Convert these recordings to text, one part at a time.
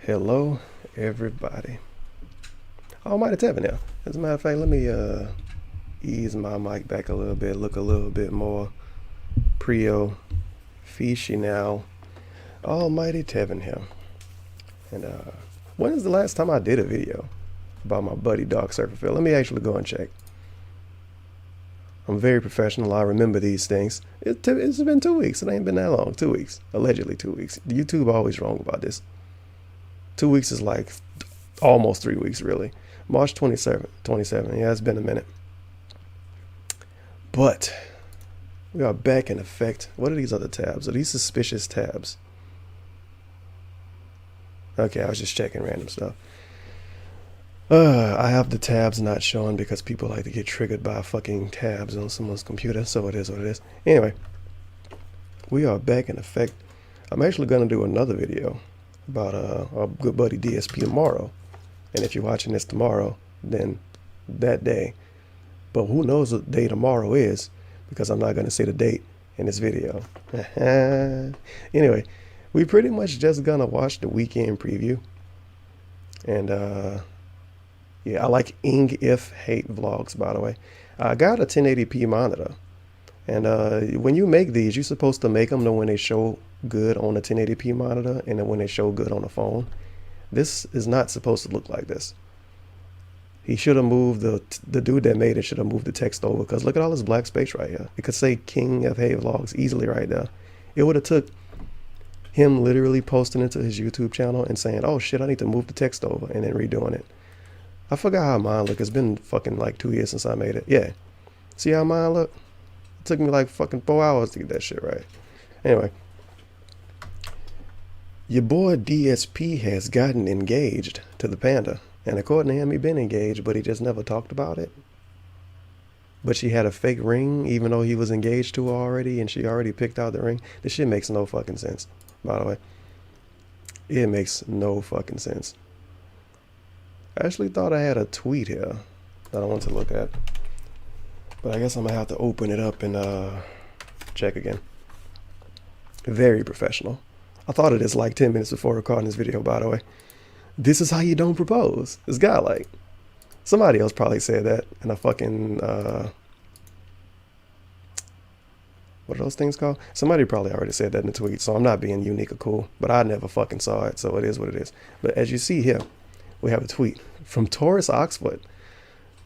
Hello, everybody. Oh, I might have tapping now. As a matter of fact, let me ease my mic back a little bit, look a little bit more Prio fishy now. Almighty Tevin here. And when is the last time I did a video about my buddy Dog Surferfield? Let me actually go and check. I'm very professional. I remember these things. It's been 2 weeks. It ain't been that long. 2 weeks. Allegedly 2 weeks. YouTube always wrong about this. 2 weeks is like almost 3 weeks, really. March 27th. Yeah, it's been a minute. But we are back in effect. What are these other tabs? Are these suspicious tabs? Okay, I was just checking random stuff. I have the tabs not showing because people like to get triggered by fucking tabs on someone's computer, so it is what it is. Anyway, we are back in effect. I'm actually going to do another video about our good buddy DSP tomorrow. And if you're watching this tomorrow, then that day. But who knows what day tomorrow is, because I'm not going to say the date in this video. Anyway, we pretty much just going to watch the weekend preview. And yeah, I like Ing If Hate vlogs, by the way. I got a 1080p monitor. And when you make these, you're supposed to make them know when they show good on a 1080p monitor and then when they show good on a phone. This is not supposed to look like this. He should have moved the dude that made it should have moved the text over, because look at all this black space right here. It could say King of Hate Vlogs easily right there. It would have took him literally posting it to his YouTube channel and saying, oh shit, I need to move the text over, and then redoing it. I forgot how mine look. It's been fucking like 2 years since I made it. Yeah. See how mine look? It took me like fucking 4 hours to get that shit right. Anyway. Your boy DSP has gotten engaged to the panda. And according to him, he been engaged, but he just never talked about it. But she had a fake ring, even though he was engaged to her already, and she already picked out the ring. This shit makes no fucking sense, by the way. It makes no fucking sense. I actually thought I had a tweet here that I want to look at. But I guess I'm going to have to open it up and check again. Very professional. I thought of this like 10 minutes before recording this video, by the way. This is how you don't propose. This guy, like, somebody else probably said that in a fucking, what are those things called? Somebody probably already said that in the tweet, so I'm not being unique or cool, but I never fucking saw it, so it is what it is. But as you see here, we have a tweet from Taurus Oxford,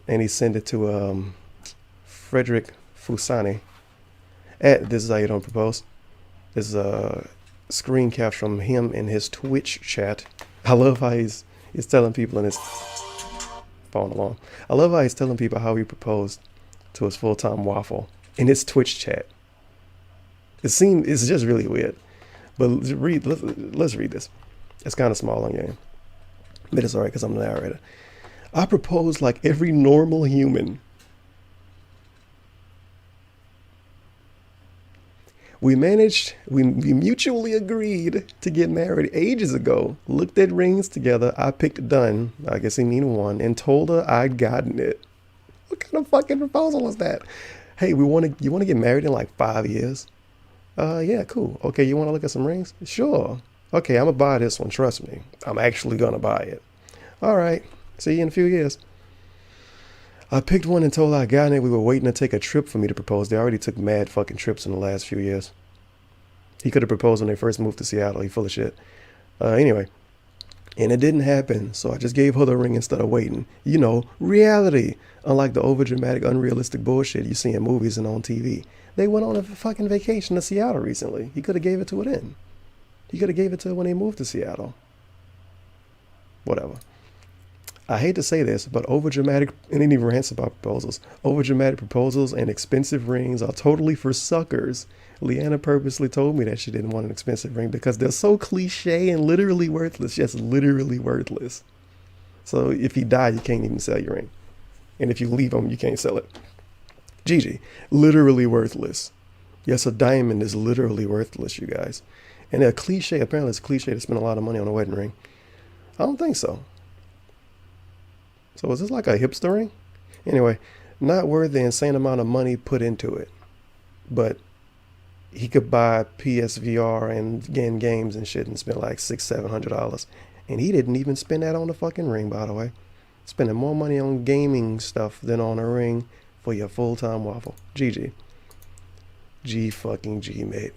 and he sent it to Frederick Fusani at This Is How You Don't Propose. This is a screen cap from him in his Twitch chat. I love how he's telling people in his phone alarm. I love how he's telling people how he proposed to his full-time waffle in his Twitch chat. It's just really weird. But let's read this. It's kind of small on game, but it's alright because I'm the narrator. I propose like every normal human. We mutually agreed to get married ages ago, looked at rings together, I picked done, I guess he mean one, and told her I'd gotten it. What kind of fucking proposal is that? Hey, you want to get married in like 5 years? Yeah, cool. Okay, you want to look at some rings? Sure. Okay, I'm going to buy this one, trust me. I'm actually going to buy it. All right, see you in a few years. I picked one and told her I got it. We were waiting to take a trip for me to propose. They already took mad fucking trips in the last few years. He could have proposed when they first moved to Seattle. He full of shit. Anyway, and it didn't happen, so I just gave her the ring instead of waiting. You know, reality. Unlike the overdramatic, unrealistic bullshit you see in movies and on TV. They went on a fucking vacation to Seattle recently. He could have gave it to her then. He could have gave it to her when they moved to Seattle. Whatever. I hate to say this, but overdramatic, and any rants about proposals, overdramatic proposals and expensive rings are totally for suckers. Leanna purposely told me that she didn't want an expensive ring because they're so cliche and literally worthless. Yes, literally worthless. So if you die, you can't even sell your ring. And if you leave them, you can't sell it. Gigi, literally worthless. Yes, a diamond is literally worthless, you guys. And a cliche, apparently it's a cliche to spend a lot of money on a wedding ring. I don't think so. So is this like a hipster ring? Anyway, not worth the insane amount of money put into it. But he could buy PSVR and game games and shit and spend like $600-700, and he didn't even spend that on the fucking ring, by the way. Spending more money on gaming stuff than on a ring for your full-time waffle. GG. G fucking G, mate.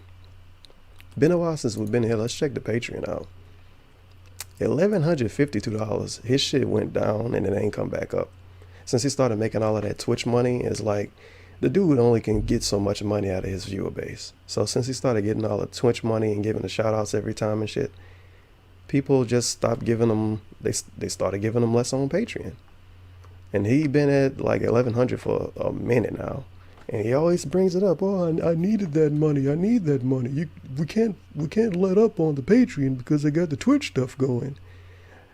Been a while since we've been here. Let's check the Patreon out. $1,152. His shit went down and it ain't come back up. Since he started making all of that Twitch money, it's like the dude only can get so much money out of his viewer base. So since he started getting all the Twitch money and giving the shout outs every time and shit, people just stopped giving him, they started giving him less on Patreon. And he been at like 1,100 for a minute now. And he always brings it up. Oh, I needed that money. I need that money. We can't let up on the Patreon because I got the Twitch stuff going.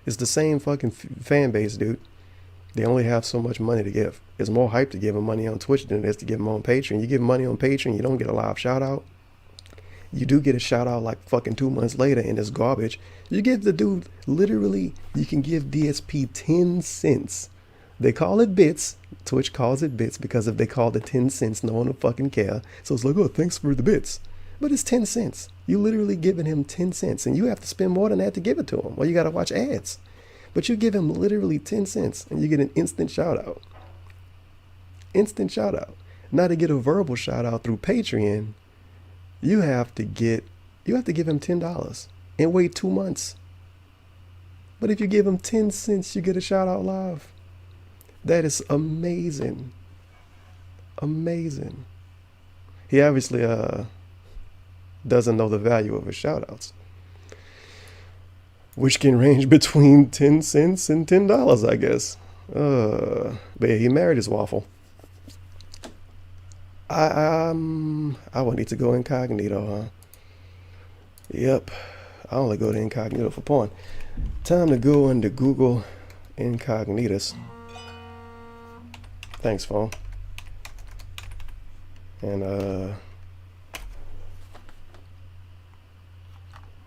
It's the same fucking fan base, dude. They only have so much money to give. It's more hype to give him money on Twitch than it is to give him on Patreon. You give money on Patreon, you don't get a live shout out. You do get a shout out like fucking 2 months later and it's garbage. You give the dude, literally, you can give DSP 10 cents. They call it bits. Twitch calls it bits because if they called it 10 cents, no one would fucking care. So it's like, oh, thanks for the bits. But it's 10 cents. You literally giving him 10 cents and you have to spend more than that to give it to him. Well, you got to watch ads. But you give him literally 10 cents and you get an instant shout out. Instant shout out. Now to get a verbal shout out through Patreon, you have to give him $10 and wait 2 months. But if you give him 10 cents, you get a shout out live. That is amazing. Amazing. He obviously doesn't know the value of his shout outs, which can range between 10 cents and $10, I guess. But yeah, he married his waffle. I would need to go incognito, huh? Yep. I only go to incognito for porn. Time to go into Google Incognitus. Thanks, phone. And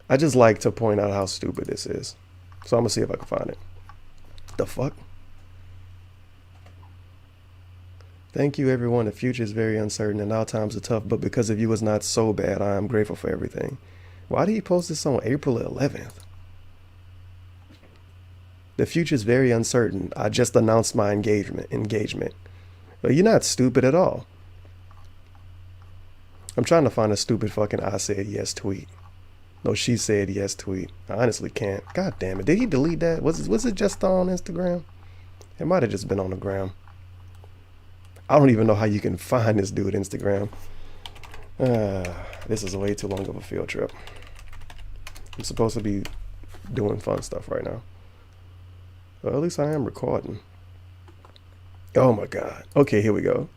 I just like to point out how stupid this is. So I'm gonna see if I can find it. The fuck? Thank you, everyone. The future is very uncertain and now times are tough, but because of you it's not so bad. I am grateful for everything. Why did he post this on April 11th? The future is very uncertain. I just announced my engagement. But you're not stupid at all. I'm trying to find a stupid fucking I said yes tweet. No, she said yes tweet. I honestly can't. God damn it. Did he delete that? Was it just on Instagram? It might have just been on the gram. I don't even know how you can find this dude Instagram. This is way too long of a field trip. I'm supposed to be doing fun stuff right now. Well, at least I am recording. Oh my God. Okay, here we go.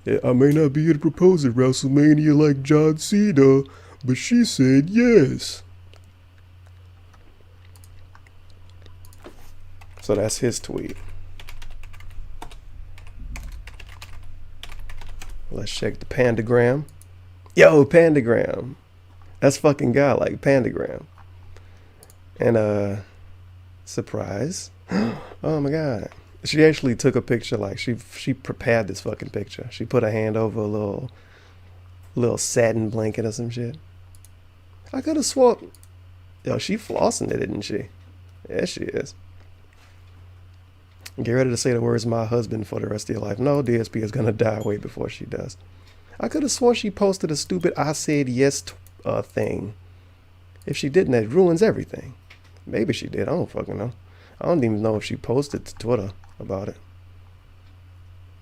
Yeah, I may not be here to propose at WrestleMania like John Cena, but she said yes. So that's his tweet. Let's check the Pandagram. Yo, Pandagram. That's fucking godlike, Pandagram. And surprise. Oh my God. She actually took a picture, like she prepared this fucking picture. She put her hand over a little satin blanket or some shit. I could have swapped. Yo, she flossing it, didn't she? Yeah, she is. Get ready to say the words "my husband" for the rest of your life. No, DSP is gonna die way before she does. I could have sworn she posted a stupid "I said yes" thing. If she didn't, that ruins everything. Maybe she did. I don't fucking know. I don't even know if she posted to Twitter about it.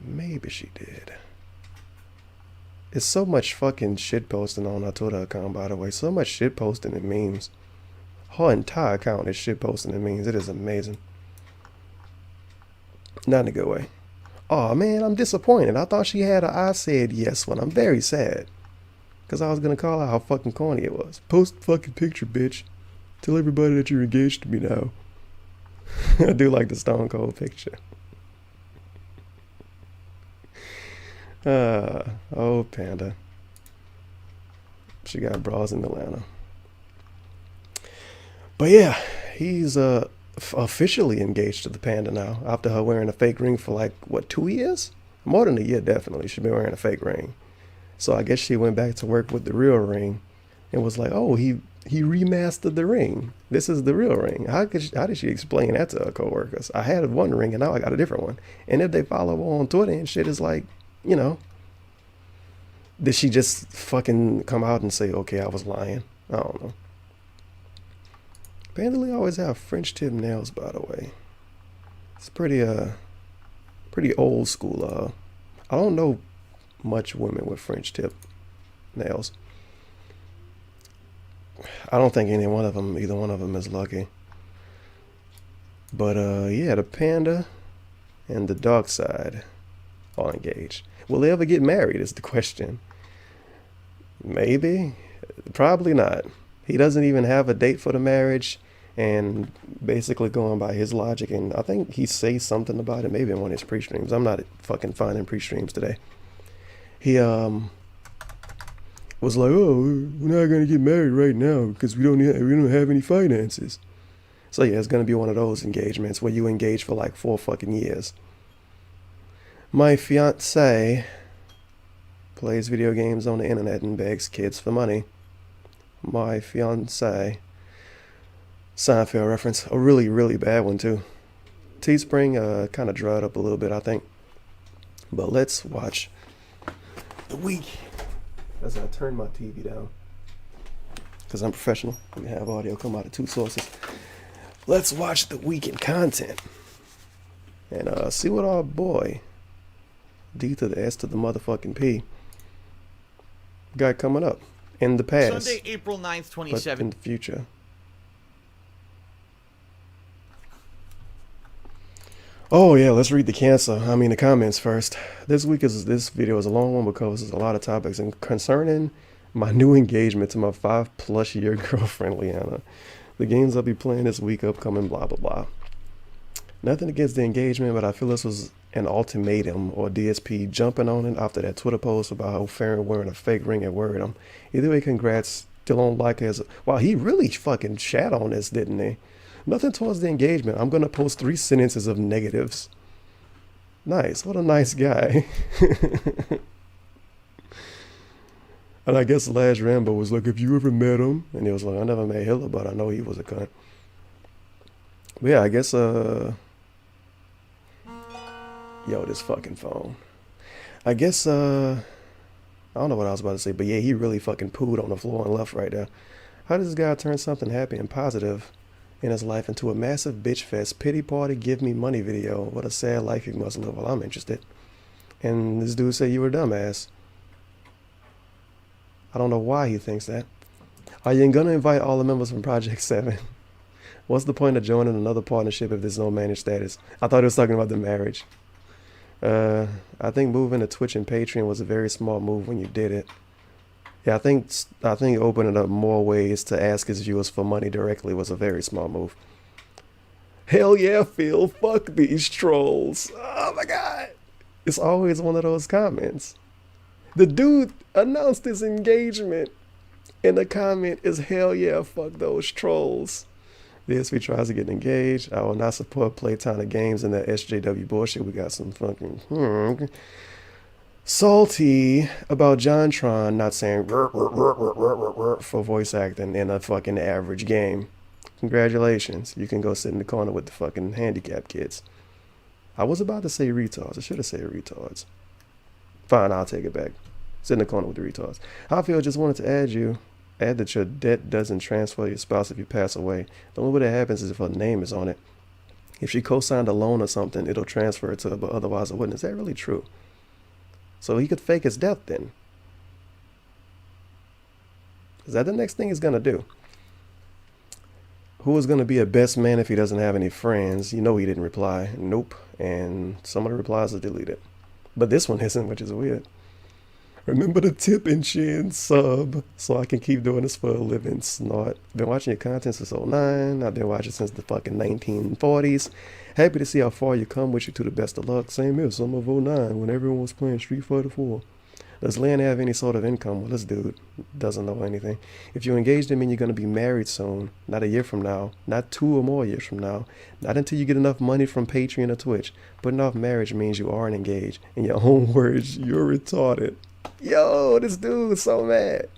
Maybe she did. It's so much fucking shit posting on her Twitter account, by the way. So much shit posting and memes. Her entire account is shit posting and memes. It is amazing. Not in a good way. Oh man, I'm disappointed. I thought she had a "I said yes" one. I'm very sad. Because I was going to call out how fucking corny it was. Post fucking picture, bitch. Tell everybody that you're engaged to me now. I do like the Stone Cold picture. Oh, Panda. She got bras in Atlanta. But yeah, he's officially engaged to the Panda now. After her wearing a fake ring for like, what, 2 years? More than a year, definitely. She's been wearing a fake ring. So I guess she went back to work with the real ring and was like, oh, he remastered the ring. This is the real ring. How did she explain that to her coworkers? I had one ring and now I got a different one. And if they follow her on Twitter and shit, is like, you know, did she just fucking come out and say, okay, I was lying? I don't know. Apparently always have French tip nails, by the way. It's pretty old school. I don't know much women with French tip nails. I don't think either one of them is lucky. But yeah, the panda and the dark side are engaged. Will they ever get married is the question. Maybe. Probably not. He doesn't even have a date for the marriage, and basically going by his logic, and I think he says something about it maybe in one of his pre-streams. I'm not fucking finding pre-streams today. He was like, oh, we're not gonna get married right now because we don't have any finances. So yeah, it's gonna be one of those engagements where you engage for like 4 fucking years. My fiance plays video games on the internet and begs kids for money. My fiance. Seinfeld reference. A really, really bad one too. Teespring kind of dried up a little bit, I think. But let's watch the week. As I turn my TV down, because I'm professional. We have audio come out of 2 sources. Let's watch the weekend content and see what our boy D to the S to the motherfucking P got coming up in the past. Sunday, April 9th, 2017. But in the future. Oh yeah, let's read the comments first. This video is a long one because there's a lot of topics and concerning my new engagement to my 5+ year girlfriend Leanna. The games I'll be playing this week, upcoming, blah blah blah. Nothing against the engagement, but I feel this was an ultimatum or DSP jumping on it after that Twitter post about how Farron wearing a fake ring at Wordham. Either way, congrats. Still don't like it. Wow, he really fucking shat on this, didn't he? Nothing towards the engagement. I'm going to post 3 sentences of negatives. Nice. What a nice guy. And I guess Lash Rambo was like, have you ever met him? And he was like, I never met Hitler, but I know he was a cunt. But yeah, I guess, yo, this fucking phone. I guess, I don't know what I was about to say, but yeah, he really fucking pooed on the floor and left right there. How does this guy turn something happy and positive in his life into a massive bitch fest, pity party, give me money video? What a sad life you must live. Well, I'm interested. And this dude said you were a dumbass. I don't know why he thinks that. Are you gonna invite all the members from Project 7? What's the point of joining another partnership if there's no managed status? I thought he was talking about the marriage. I think moving to Twitch and Patreon was a very smart move when you did it. Yeah, I think opening up more ways to ask his viewers for money directly was a very smart move. Hell yeah, Phil. Fuck these trolls. Oh my god. It's always one of those comments. The dude announced his engagement, and the comment is hell yeah, fuck those trolls. DSP tries to get engaged. I will not support playtime of games and that SJW bullshit. We got some fucking salty about JonTron not saying for voice acting in a fucking average game. Congratulations. You can go sit in the corner with the fucking handicapped kids. I was about to say retards. I should have said retards. Fine, I'll take it back. Sit in the corner with the retards. I feel just wanted to add that your debt doesn't transfer to your spouse if you pass away. The only way that happens is if her name is on it. If she co-signed a loan or something, it'll transfer it to her, but otherwise it wouldn't. Is that really true? So he could fake his death then. Is that the next thing he's going to do? Who is going to be a best man if he doesn't have any friends? You know he didn't reply. Nope. And some of the replies are deleted. But this one isn't, which is weird. Remember to tip and share and sub so I can keep doing this for a living. Snort. Been watching your content since 09. I've been watching since the fucking 1940s. Happy to see how far you come. Wish you to the best of luck. Same here, summer of 09 when everyone was playing Street Fighter 4. Does Lan have any sort of income? Well, this dude doesn't know anything. If you engage him and you're going to be married soon, not a year from now, not 2 or more years from now, not until you get enough money from Patreon or Twitch. Putting off marriage means you aren't engaged. In your own words, you're retarded. Yo, this dude is so mad.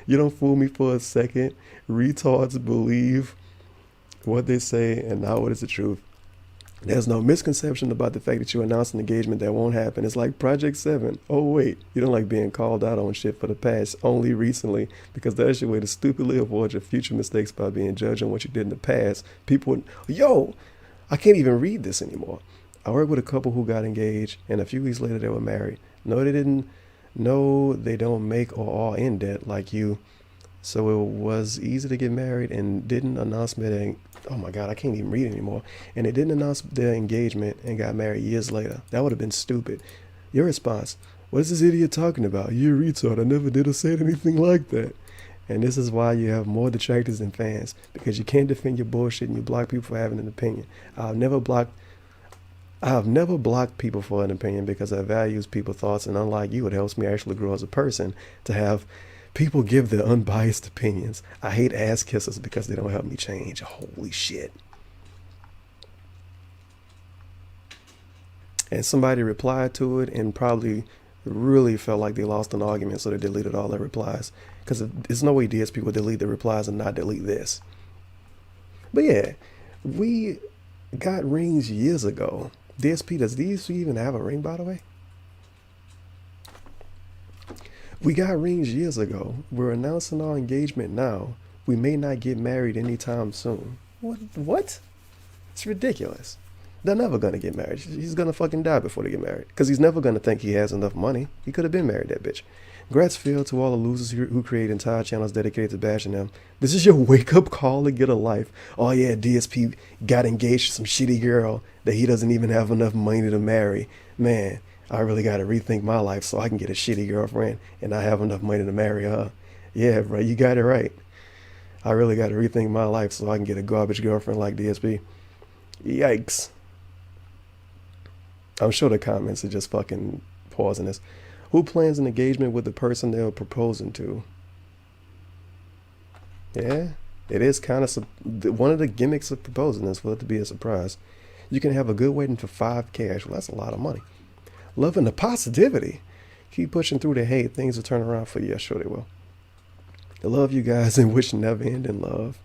You don't fool me for a second. Retards believe what they say and not what is the truth. There's no misconception about the fact that you announced an engagement that won't happen. It's like Project 7. Oh, wait. You don't like being called out on shit for the past only recently because that's your way to stupidly avoid your future mistakes by being judged on what you did in the past. People would, yo, I can't even read this anymore. I worked with a couple who got engaged and a few weeks later they were married. No, they didn't. No, they don't make or are in debt like you. So it was easy to get married and didn't announce their, oh my God, I can't even read anymore. And they didn't announce their engagement and got married years later. That would have been stupid. Your response, what is this idiot talking about? You're a retard. I never did or said anything like that. And this is why you have more detractors than fans, because you can't defend your bullshit and you block people for having an opinion. I have never blocked people for an opinion because I values people's thoughts, and unlike you, it helps me actually grow as a person to have people give their unbiased opinions. I hate ass kissers because they don't help me change. Holy shit. And somebody replied to it and probably really felt like they lost an argument, so they deleted all their replies. Because there's no way DSP would delete the replies and not delete this. But yeah, we got rings years ago. DSP, does DSP even have a ring, by the way? We got rings years ago. We're announcing our engagement now. We may not get married anytime soon. What? It's ridiculous. They're never going to get married. He's going to fucking die before they get married. Because he's never going to think he has enough money. He could have been married, that bitch. Gratsfield to all the losers who create entire channels dedicated to bashing them. This is your wake-up call to get a life. Oh yeah, DSP got engaged to some shitty girl that he doesn't even have enough money to marry. Man, I really got to rethink my life so I can get a shitty girlfriend and I have enough money to marry her. Yeah, bro, you got it right. I really got to rethink my life so I can get a garbage girlfriend like DSP. Yikes. I'm sure the comments are just fucking poisonous. Who plans an engagement with the person they're proposing to? Yeah, it is kind of one of the gimmicks of proposing is for it to be a surprise. You can have a good wedding for $5K. Actually, that's a lot of money. Loving the positivity. Keep pushing through the hate. Things will turn around for you. Yeah, sure they will. I love you guys and wish never ending love.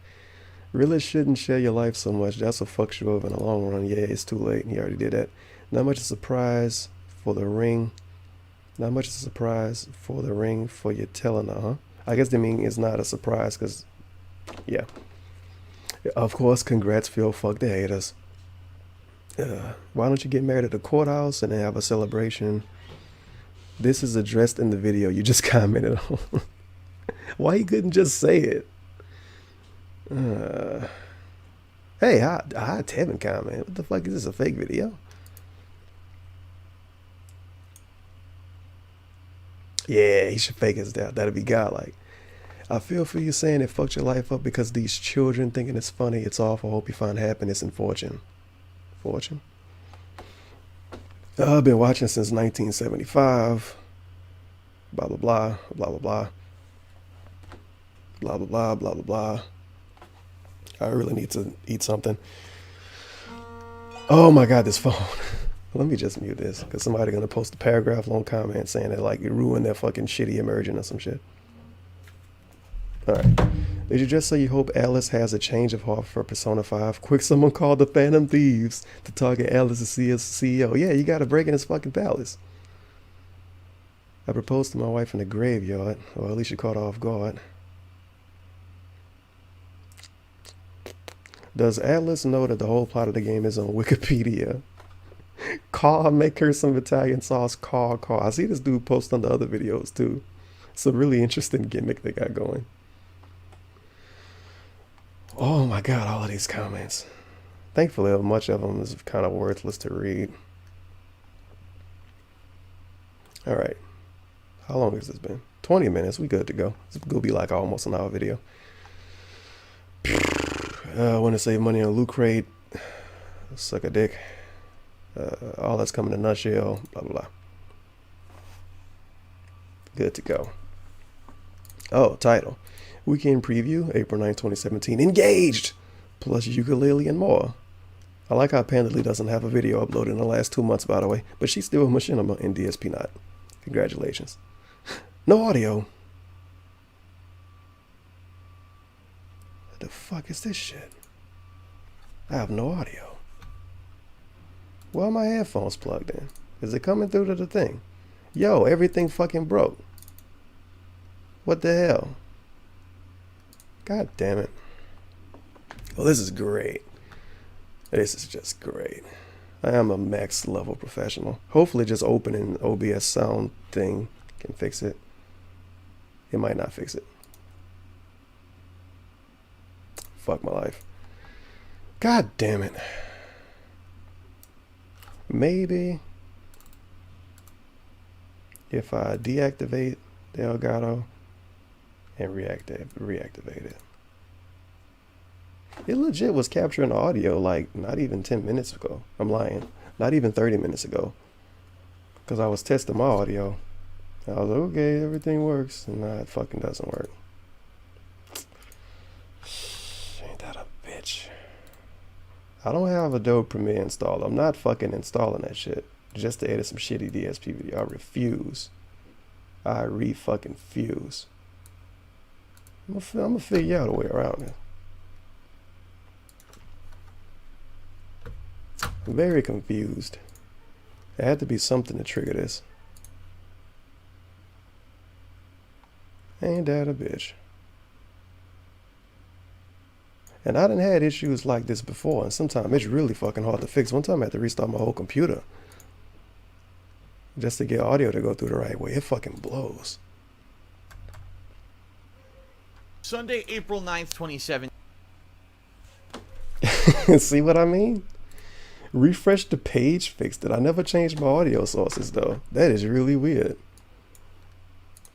Really shouldn't share your life so much. That's what fucks you over in the long run. Yeah, it's too late. He already did that. Not much of a surprise for the ring. Not much of a surprise for the ring for your telling her, huh? I guess they mean it's not a surprise because, yeah. Of course, congrats, Phil. Fuck the haters. Why don't you get married at the courthouse and then have a celebration? This is addressed in the video you just commented on. Why you couldn't just say it? Hey, I Tevin comment. What the fuck is this, a fake video? Yeah, he should fake his death. That'd be godlike. I feel for you saying it fucked your life up because these children thinking it's funny. It's awful. Hope you find happiness and fortune. Fortune? I've been watching since 1975. Blah, blah, blah, blah, blah, blah. Blah, blah, blah, blah, blah, blah. I really need to eat something. Oh my God, this phone. Let me just mute this because somebody gonna post a paragraph long comment saying that like it ruined their fucking shitty immersion or some shit. All right. Did you just say you hope Alice has a change of heart for Persona 5? Quick, someone called the Phantom Thieves to target Alice to see as CEO. Yeah, you gotta break in his fucking palace. I proposed to my wife in the graveyard, or at least she caught her off guard. Does Alice know that the whole plot of the game is on Wikipedia? Call, make her some Italian sauce. Call. I see this dude post on the other videos too. It's a really interesting gimmick they got going. Oh my God, all of these comments. Thankfully, much of them is kind of worthless to read. All right. How long has this been? 20 minutes. We good to go. It's going to be like almost an hour video. I want to save money on Loot Crate. Suck a dick. All that's coming in a nutshell. Blah, blah, blah. Good to go. Oh, title. Weekend preview, April 9, 2017. Engaged! Plus ukulele and more. I like how Pandely doesn't have a video uploaded in the last 2 months, by the way. But she's still a machinima in DSP not. Congratulations. No audio. What the fuck is this shit? I have no audio. Why are my headphones plugged in? Is it coming through to the thing? Yo, everything fucking broke. What the hell? God damn it. Well, this is great. This is just great. I am a max level professional. Hopefully just opening OBS sound thing can fix it. It might not fix it. Fuck my life. God damn it. Maybe if I deactivate the Elgato and reactivate it. It legit was capturing the audio like not even 10 minutes ago. I'm lying. Not even 30 minutes ago. Because I was testing my audio. I was like, okay, everything works. And nah, it fucking doesn't work. Ain't that a bitch? I don't have Adobe Premiere installed. I'm not fucking installing that shit just to edit some shitty DSP video. I refuse. I re-fucking fuse. I'm gonna figure out a way around it. I'm very confused. There had to be something to trigger this. Ain't that a bitch? And I done had issues like this before, and sometimes it's really fucking hard to fix. One time I had to restart my whole computer just to get audio to go through the right way. It fucking blows. Sunday, April 9th, 2017. See what I mean? Refresh the page, fixed it. I never changed my audio sources though. That is really weird.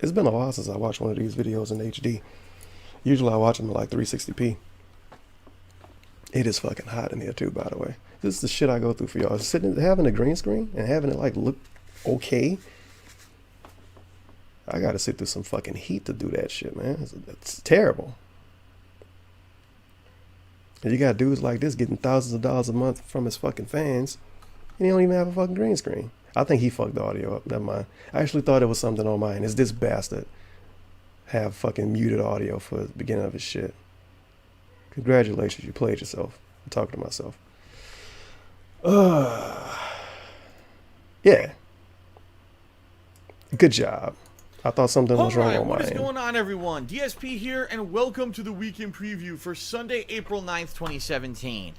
It's been a while since I watched one of these videos in HD. Usually I watch them in like 360p. It is fucking hot in here too, by the way. This is the shit I go through for y'all. Having a green screen and having it like look okay. I gotta sit through some fucking heat to do that shit, man. It's terrible. And you got dudes like this getting thousands of dollars a month from his fucking fans, and he don't even have a fucking green screen. I think he fucked the audio up. Never mind. I actually thought it was something on mine. Is this bastard have fucking muted audio for the beginning of his shit? Congratulations, you played yourself. I'm talking to myself. Yeah. Good job. I thought something was wrong on my end. What is end. going on, everyone? DSP here, and welcome to the weekend preview for Sunday, April 9th, 2017.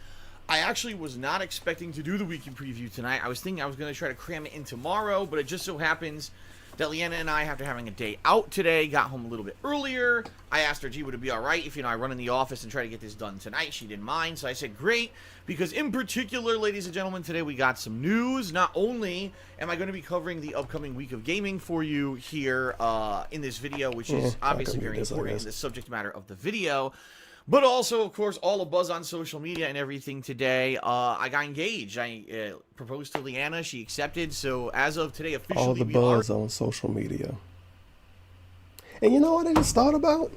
I actually was not expecting to do the weekend preview tonight. I was thinking I was going to try to cram it in tomorrow, but it just so happens that Leanna and I, after having a day out today, got home a little bit earlier. I asked her, gee, would it be all right if, I run in the office and try to get this done tonight? She didn't mind, so I said, great, because in particular, ladies and gentlemen, today we got some news. Not only am I going to be covering the upcoming week of gaming for you here in this video, which is obviously very important in the subject matter of the video, but also, of course, all the buzz on social media and everything today. I got engaged. I proposed to Leanna. She accepted. So as of today, officially, all the buzz on social media. And you know what I just thought about?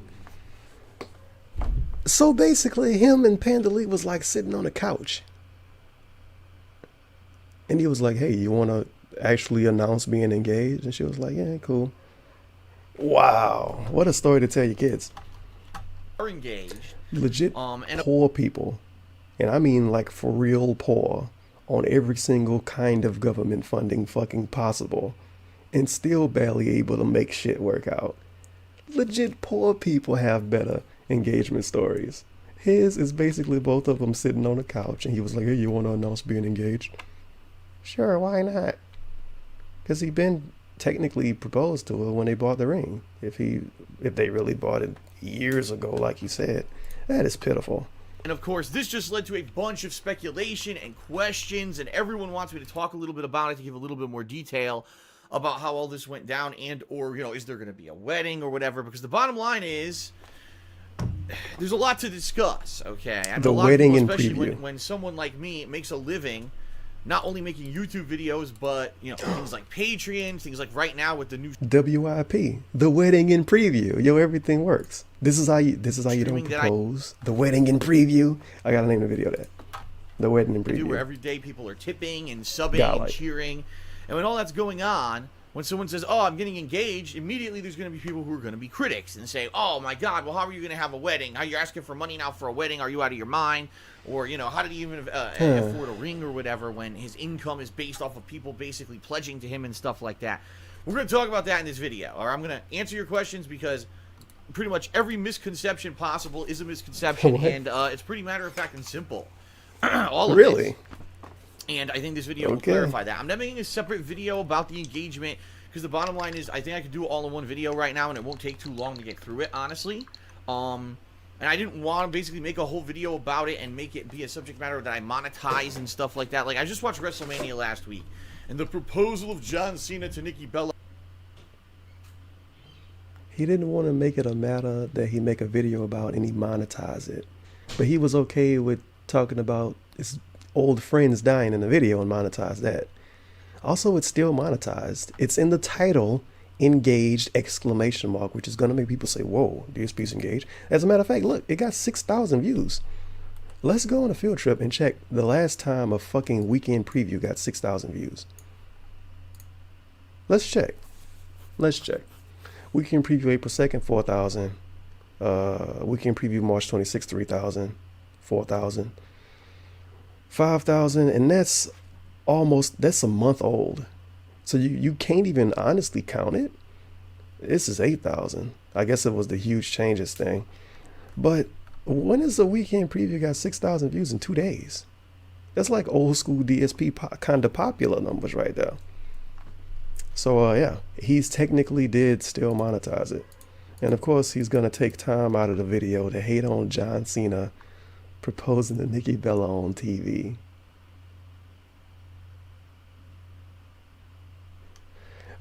So basically, him and Pandalite was like sitting on a couch. And he was like, hey, you want to actually announce being engaged? And she was like, yeah, cool. Wow. What a story to tell your kids. Are engaged. Legit poor people, and I mean like for real poor, on every single kind of government funding fucking possible, and still barely able to make shit work out. Legit poor people have better engagement stories. His is basically both of them sitting on a couch, and he was like, hey, you want to announce being engaged? Sure, why not? Because he been technically proposed to her when they bought the ring. If they really bought it years ago, like he said. That is pitiful. And of course, this just led to a bunch of speculation and questions, and everyone wants me to talk a little bit about it, to give a little bit more detail about how all this went down, and or, is there going to be a wedding or whatever, because the bottom line is, there's a lot to discuss, okay? And the wedding in preview. When someone like me makes a living not only making YouTube videos, but, things like Patreon, things like right now with the new WIP, the wedding in preview. Yo, everything works. This is how you don't propose. The wedding in preview. I gotta name the video that. The wedding in preview. Where every day people are tipping and subbing and cheering. And when all that's going on, when someone says, "Oh, I'm getting engaged," immediately there's going to be people who are going to be critics and say, "Oh my God, well, how are you going to have a wedding? How are you asking for money now for a wedding? Are you out of your mind?" Or, you know, how did he even afford a ring or whatever when his income is based off of people basically pledging to him and stuff like that. We're going to talk about that in this video, or I'm going to answer your questions because pretty much every misconception possible is a misconception, and it's pretty matter of fact and simple. All of Really? it. And I think this video will clarify that. I'm not making a separate video about the engagement because the bottom line is I think I could do it all in one video right now and it won't take too long to get through it, honestly. And I didn't want to basically make a whole video about it and make it be a subject matter that I monetize and stuff like that. Like, I just watched WrestleMania last week, and the proposal of John Cena to Nikki Bella. He didn't want to make it a matter that he make a video about and he monetize it. But he was okay with talking about his old friends dying in the video and monetize that. Also, it's still monetized. It's in the title, engaged, exclamation mark, which is going to make people say, whoa, DSP's engaged. As a matter of fact, look, it got 6,000 views. Let's go on a field trip and check the last time a fucking weekend preview got 6,000 views. Let's check. Weekend preview April 2nd, 4,000. Weekend preview March 26th, 3,000, 4,000. 5,000, and that's a month old. So you can't even honestly count it. This is 8,000. I guess it was the huge changes thing. But when is a weekend preview got 6,000 views in 2 days? That's like old school DSP kind of popular numbers right there. So yeah, he's technically did still monetize it. And of course, he's going to take time out of the video to hate on John Cena proposing to Nikki Bella on TV.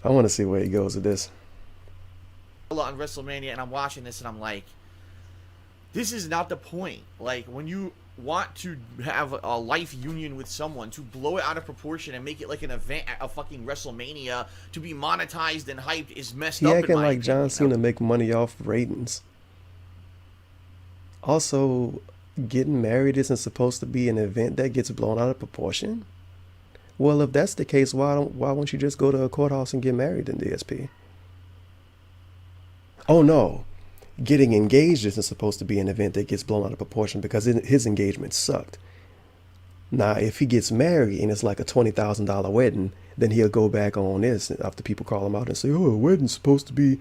I want to see where he goes with this. On WrestleMania, and I'm watching this and I'm like, this is not the point. Like, when you want to have a life union with someone, to blow it out of proportion and make it like an event at a fucking WrestleMania to be monetized and hyped is messed up. He acting like John Cena make money off ratings. Also, getting married isn't supposed to be an event that gets blown out of proportion. Well, if that's the case, why won't you just go to a courthouse and get married in DSP? Oh no, getting engaged isn't supposed to be an event that gets blown out of proportion because his engagement sucked. Now, if he gets married and it's like a $20,000 wedding, then he'll go back on this after people call him out and say, oh, a wedding's supposed to be,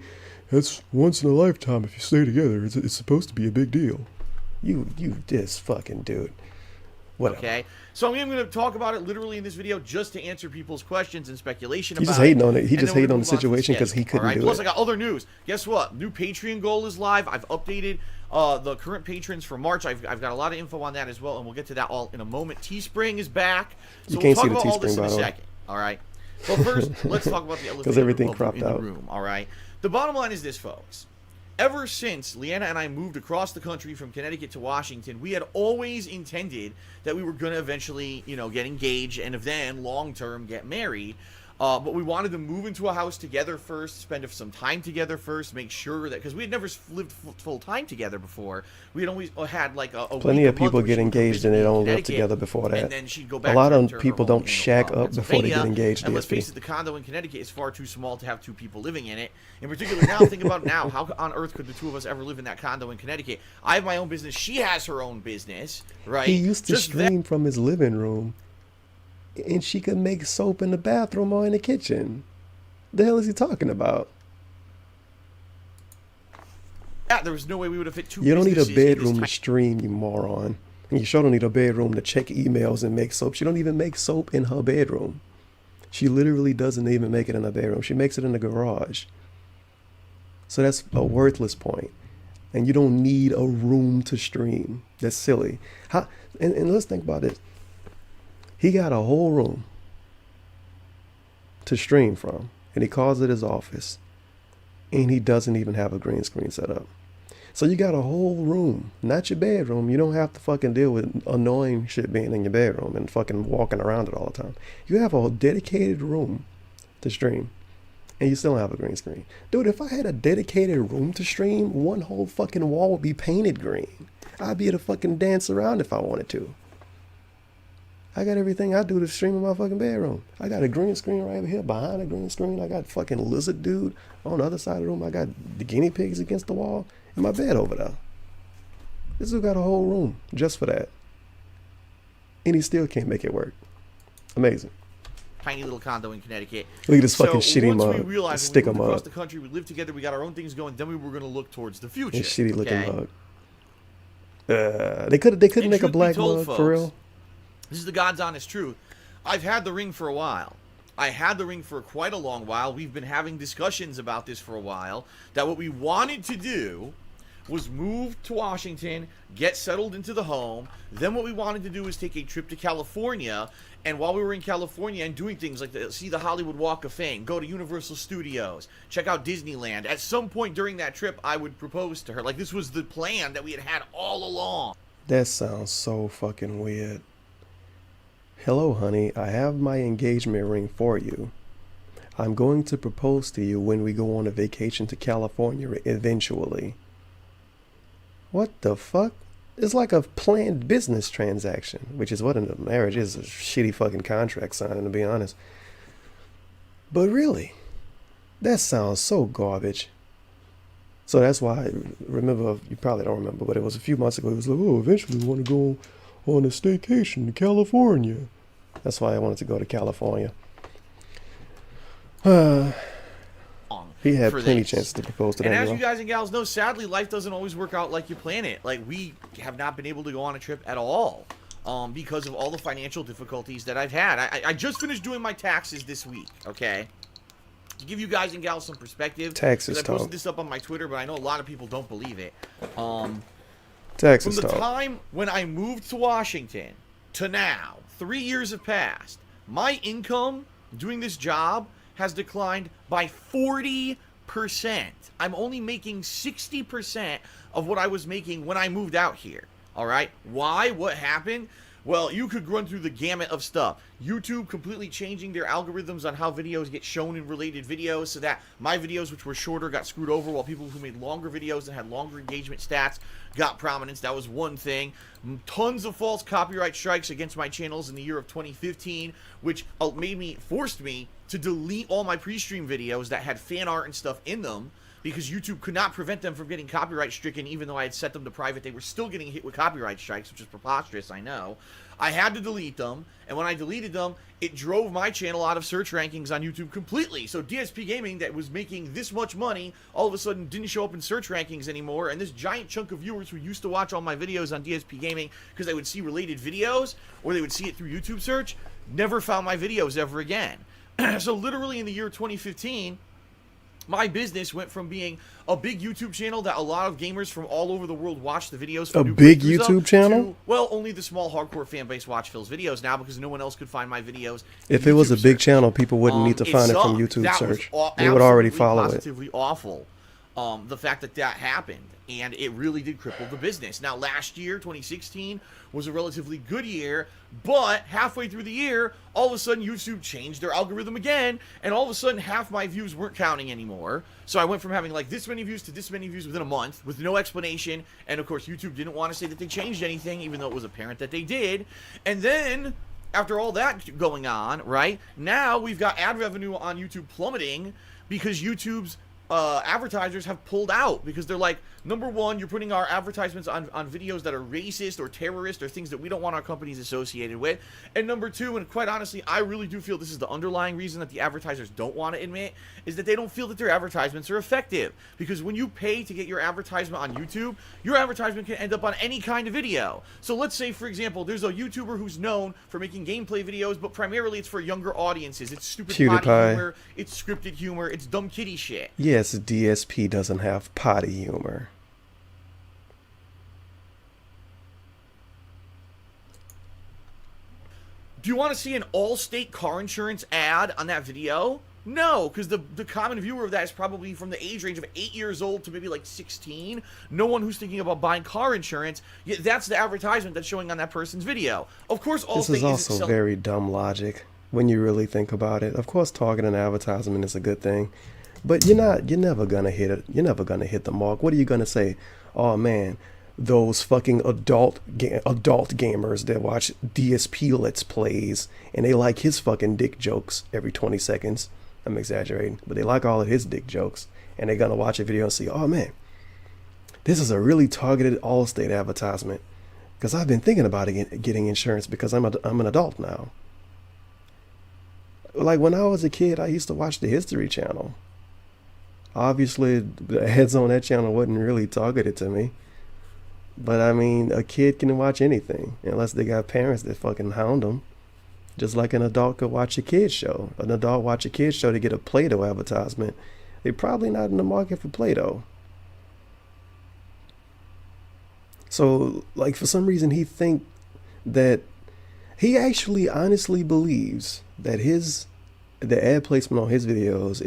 that's once in a lifetime if you stay together. It's supposed to be a big deal. You this fucking dude. Whatever. Okay, so I'm going to talk about it literally in this video just to answer people's questions and speculation about it. He's just hating on it. He just hating on the situation because he couldn't do it. Plus, I got other news. Guess what? New Patreon goal is live. I've updated the current patrons for March. I've got a lot of info on that as well, and we'll get to that all in a moment. Teespring is back. So we'll talk about all this in a second. All right. But first, let's talk about the elephant in the room. All right. The bottom line is this, folks. Ever since Leanna and I moved across the country from Connecticut to Washington, we had always intended that we were going to eventually, you know, get engaged and then long-term get married. But we wanted to move into a house together first, spend some time together first, make sure that, because we had never lived full time together before. We had always had like a plenty of people get engaged and they don't live together before that. And then she'd go back a lot of people don't shack up before they get engaged. And let's face it, the condo in Connecticut is far too small to have two people living in it. In particular, now think about it now. How on earth could the two of us ever live in that condo in Connecticut? I have my own business. She has her own business, right? He used to stream from his living room. And she could make soap in the bathroom or in the kitchen. The hell is he talking about? Yeah, there was no way we would have fit two. You don't need a bedroom to stream, you moron. And you sure don't need a bedroom to check emails and make soap. She don't even make soap in her bedroom. She literally doesn't even make it in her bedroom. She makes it in the garage. So that's a worthless point. And you don't need a room to stream. That's silly. And let's think about this. He got a whole room to stream from, and he calls it his office, and he doesn't even have a green screen set up. So you got a whole room, not your bedroom. You don't have to fucking deal with annoying shit being in your bedroom and fucking walking around it all the time. You have a dedicated room to stream, and you still don't have a green screen. Dude, if I had a dedicated room to stream, one whole fucking wall would be painted green. I'd be able to fucking dance around if I wanted to. I got everything I do to stream in my fucking bedroom. I got a green screen right here behind the green screen. I got fucking lizard dude on the other side of the room. I got the guinea pigs against the wall and my bed over there. This dude got a whole room just for that. And he still can't make it work. Amazing. Tiny little condo in Connecticut. Look at this fucking shitty once mug. we realized Stick when we him moved across up. the country, we lived together, we got our own things going, then we were going to look towards the future. This shitty looking okay? mug. They couldn't make a black mug folks, for real. This is the God's honest truth. I've had the ring for a while. I had the ring for quite a long while. We've been having discussions about this for a while. That what we wanted to do was move to Washington, get settled into the home. Then what we wanted to do was take a trip to California. And while we were in California and doing things like see the Hollywood Walk of Fame, go to Universal Studios, check out Disneyland, at some point during that trip, I would propose to her. Like, this was the plan that we had all along. That sounds so fucking weird. Hello, honey. I have my engagement ring for you. I'm going to propose to you when we go on a vacation to California eventually. What the fuck? It's like a planned business transaction, which is what a marriage is, a shitty fucking contract signing, to be honest. But really, that sounds so garbage. So that's why, remember, you probably don't remember, but it was a few months ago, it was like, oh, eventually we want to go on a staycation to California. That's why I wanted to go to California. He had plenty chances to propose to that girl. And as girl. you guys and gals know, sadly, life doesn't always work out like you plan it. Like, we have not been able to go on a trip at all because of all the financial difficulties that I've had. I just finished doing my taxes this week, okay? To give you guys and gals some perspective. Taxes I talk. posted this up on my Twitter, but I know a lot of people don't believe it. Taxes From the talk. time when I moved to Washington to now, 3 years have passed. My income doing this job has declined by 40%. I'm only making 60% of what I was making when I moved out here. All right? Why? What happened? Well, you could run through the gamut of stuff. YouTube completely changing their algorithms on how videos get shown in related videos so that my videos, which were shorter, got screwed over while people who made longer videos and had longer engagement stats got prominence. That was one thing. Tons of false copyright strikes against my channels in the year of 2015, which forced me to delete all my pre-stream videos that had fan art and stuff in them, because YouTube could not prevent them from getting copyright stricken. Even though I had set them to private, they were still getting hit with copyright strikes, which is preposterous, I know. I had to delete them, and when I deleted them, it drove my channel out of search rankings on YouTube completely. So DSP Gaming, that was making this much money, all of a sudden didn't show up in search rankings anymore, and this giant chunk of viewers who used to watch all my videos on DSP Gaming because they would see related videos, or they would see it through YouTube search, never found my videos ever again. So literally in the year 2015, my business went from being a big YouTube channel that a lot of gamers from all over the world watch the videos. A big YouTube channel? To, well, only the small hardcore fan base watch Phil's videos now because no one else could find my videos. If it was a big channel, people wouldn't need to find it from YouTube search. They would already follow it. Positively awful. The fact that happened, and it really did cripple the business. Now, last year, 2016, was a relatively good year, but halfway through the year, all of a sudden, YouTube changed their algorithm again, and all of a sudden, half my views weren't counting anymore. So I went from having like this many views to this many views within a month, with no explanation, and of course, YouTube didn't want to say that they changed anything, even though it was apparent that they did. And then, after all that going on, right, now we've got ad revenue on YouTube plummeting because YouTube's advertisers have pulled out because they're like, number one, you're putting our advertisements on videos that are racist or terrorist or things that we don't want our companies associated with. And number two, and quite honestly, I really do feel this is the underlying reason that the advertisers don't want to admit, is that they don't feel that their advertisements are effective. Because when you pay to get your advertisement on YouTube, your advertisement can end up on any kind of video. So let's say, for example, there's a YouTuber who's known for making gameplay videos, but primarily it's for younger audiences. It's stupid potty humor, it's scripted humor, it's dumb kitty shit. Yes, DSP doesn't have potty humor. Do you want to see an Allstate car insurance ad on that video? No, because the common viewer of that is probably from the age range of 8 years old to maybe like 16. No one who's thinking about buying car insurance, yet that's the advertisement that's showing on that person's video. Of course, Allstate This is also very dumb logic when you really think about it. Of course, targeting advertisement is a good thing, but you're never gonna hit it. You're never gonna hit the mark. What are you gonna say? Oh man, those fucking adult gamers that watch DSP Let's Plays and they like his fucking dick jokes every 20 seconds. I'm exaggerating, but they like all of his dick jokes, and they're gonna watch a video and see, oh man, this is a really targeted Allstate advertisement, because I've been thinking about getting insurance because I'm an adult now. Like when I was a kid, I used to watch the History Channel. Obviously, the ads on that channel wasn't really targeted to me. But I mean, a kid can watch anything unless they got parents that fucking hound them. Just like an adult could watch a kid's show. An adult watch a kid's show to get a Play-Doh advertisement. They're probably not in the market for Play-Doh. So, like, for some reason, he actually honestly believes that the ad placement on his videos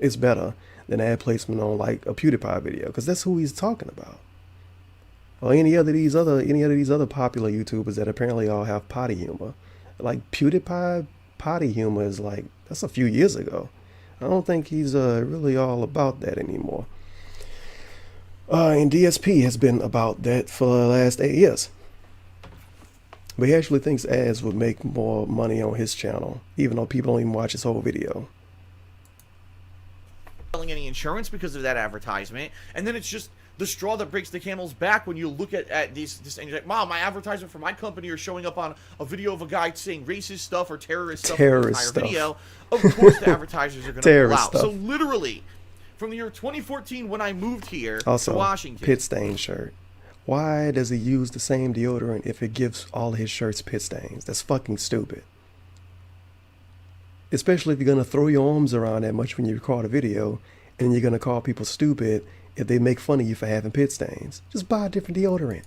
is better than ad placement on like a PewDiePie video, because that's who he's talking about. Or any of these other popular YouTubers that apparently all have potty humor. Like PewDiePie potty humor is like, that's a few years ago. I don't think he's really all about that anymore. And DSP has been about that for the last 8 years. But he actually thinks ads would make more money on his channel, even though people don't even watch his whole video. Selling any insurance because of that advertisement, and then it's just the straw that breaks the camel's back when you look at these and you're like, Mom, my advertisement for my company are showing up on a video of a guy saying racist stuff or terrorist stuff in the entire video. Of course the advertisers are going to pull out. So literally, from the year 2014 when I moved here to Washington. Pit stain shirt. Why does he use the same deodorant if it gives all his shirts pit stains? That's fucking stupid. Especially if you're going to throw your arms around that much when you record a video, and then you're going to call people stupid if they make fun of you for having pit stains. Just buy a different deodorant.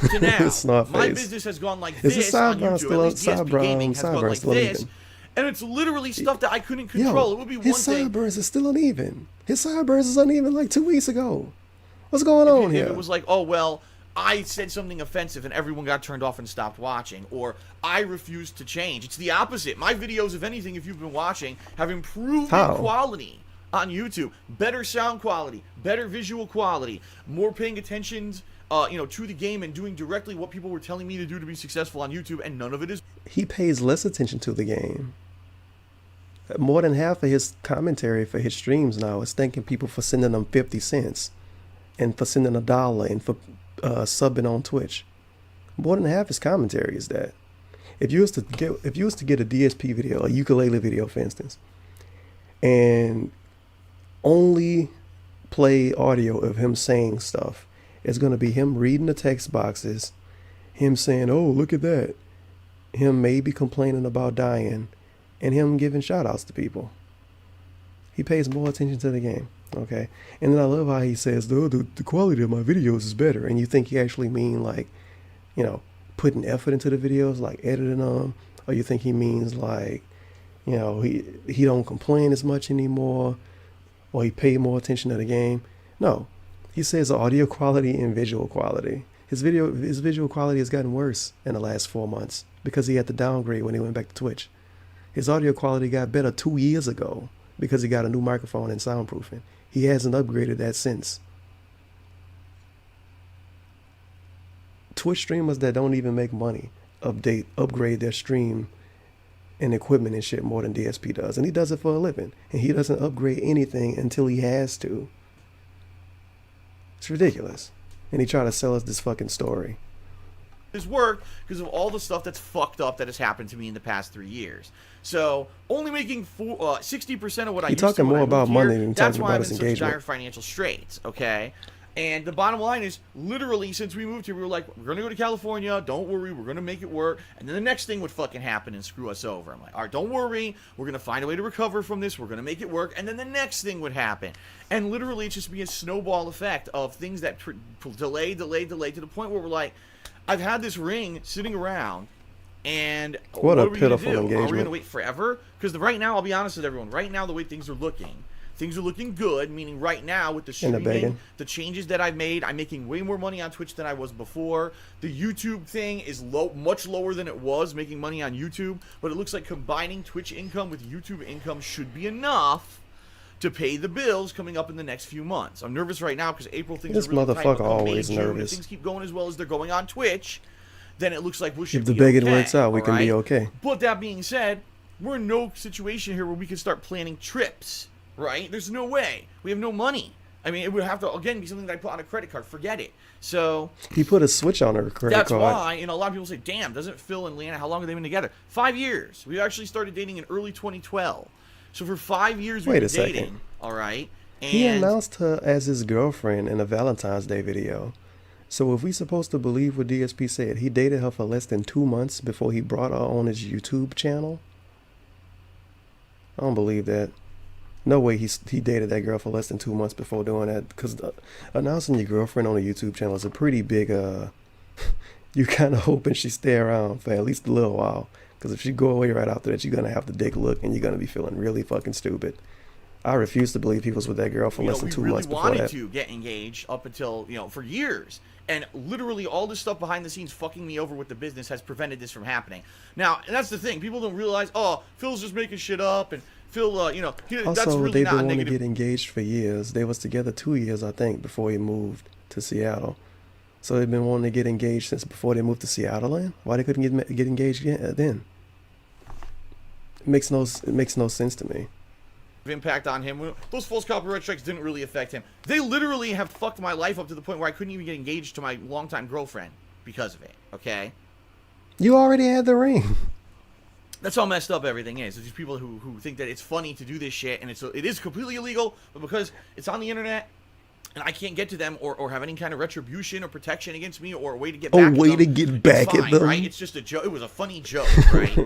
To now, It's not my face. business has gone like Is this the on sidebar YouTube. still At least DSP Gaming has gone like still this. uneven? And it's literally stuff that I couldn't control. It would be one his thing. sideburns is still uneven. His sideburns is uneven like 2 weeks ago. What's going on here? If it was like, oh, well, I said something offensive and everyone got turned off and stopped watching, or I refused to change. It's the opposite. My videos, if anything, if you've been watching, have improved in quality on YouTube. Better sound quality, better visual quality, more paying attention to the game and doing directly what people were telling me to do to be successful on YouTube, and none of it is. He pays less attention to the game. More than half of his commentary for his streams now is thanking people for sending them 50 cents and for sending $1 and for subbing on Twitch. More than half his commentary is that. If you was to get a DSP video, a ukulele video, for instance, and only play audio of him saying stuff, it's going to be him reading the text boxes, him saying, oh, look at that, him maybe complaining about dying, and him giving shout outs to people. He pays more attention to the game. Okay. And then I love how he says, the quality of my videos is better. And you think he actually mean like, putting effort into the videos, like editing them, or you think he means like, he don't complain as much anymore, or he pay more attention to the game. No. He says audio quality and visual quality. His visual quality has gotten worse in the last 4 months because he had to downgrade when he went back to Twitch. His audio quality got better 2 years ago because he got a new microphone and soundproofing. He hasn't upgraded that since. Twitch streamers that don't even make money upgrade their stream and equipment and shit more than DSP does. And he does it for a living. And he doesn't upgrade anything until he has to. It's ridiculous. And he tried to sell us this fucking story. His work because of all the stuff that's fucked up that has happened to me in the past 3 years. So only making 60% of what I used to. Talking more about money than that's talking why about I'm his in engagement. such dire financial straits. Okay. And the bottom line is, literally, since we moved here, we were like, we're going to go to California. Don't worry. We're going to make it work. And then the next thing would fucking happen and screw us over. I'm like, all right, don't worry. We're going to find a way to recover from this. We're going to make it work. And then the next thing would happen. And literally, it's just be a snowball effect of things that delay to the point where we're like, I've had this ring sitting around, and what are we going to do? Engagement. Are we going to wait forever? Because right now, I'll be honest with everyone, right now, the way things are looking good, meaning right now with the streaming, the changes that I've made, I'm making way more money on Twitch than I was before. The YouTube thing is much lower than it was, making money on YouTube, but it looks like combining Twitch income with YouTube income should be enough to pay the bills coming up in the next few months. I'm nervous right now because April things This are really tight. motherfucker But come May, always June, nervous. if things keep going as well as they're going on Twitch, then it looks like we should If the be begging okay, works out, we can be all okay. But that being said, we're in no situation here where we can start planning trips, right? There's no way. We have no money. I mean, it would have to, again, be something that I put on a credit card. Forget it. So He put a switch on her credit that's card. why, a lot of people say, damn, doesn't Phil and Leanna, how long have they been together? 5 years. We actually started dating in early 2012. So for 5 years we've been dating, all right? And He announced her as his girlfriend in a Valentine's Day video. So if we supposed to believe what DSP said, he dated her for less than 2 months before he brought her on his YouTube channel? I don't believe that. No way he dated that girl for less than 2 months before doing that. Because announcing your girlfriend on a YouTube channel is a pretty big, you kind of hoping she stay around for at least a little while. Because if she go away right after that, you're going to have the dick look and you're going to be feeling really fucking stupid. I refuse to believe he was with that girl for less than 2 months before that. We really wanted to get engaged up until, for years. And literally all this stuff behind the scenes fucking me over with the business has prevented this from happening. Now, and that's the thing. People don't realize, Phil's just making shit up. And Phil, that's Also, really they've not been wanting to negative. get engaged for years. They was together 2 years, I think, before he moved to Seattle. So they've been wanting to get engaged since before they moved to Seattle land? Why they couldn't get engaged then? It makes no sense to me. Impact on him. Those false copyright strikes didn't really affect him. They literally have fucked my life up to the point where I couldn't even get engaged to my longtime girlfriend because of it. Okay, You already had the ring. that's how messed up everything is. There's these people who think that it's funny to do this shit, and it is completely illegal, but because it's on the internet and I can't get to them or have any kind of retribution or protection against me or a way to get back at them. It's fine, them. right? It's just a joke. It was a funny joke, right?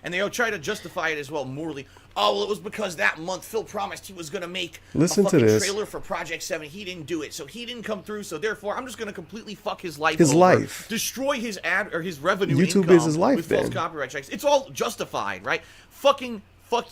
And they all try to justify it as well morally. Oh, well, it was because that month Phil promised he was going to make a fucking trailer for Project 7. He didn't do it, so he didn't come through. So therefore, I'm just going to completely fuck his life over, destroy his ad or his revenue YouTube income is his life with then. false copyright strikes. It's all justified, right? Fuck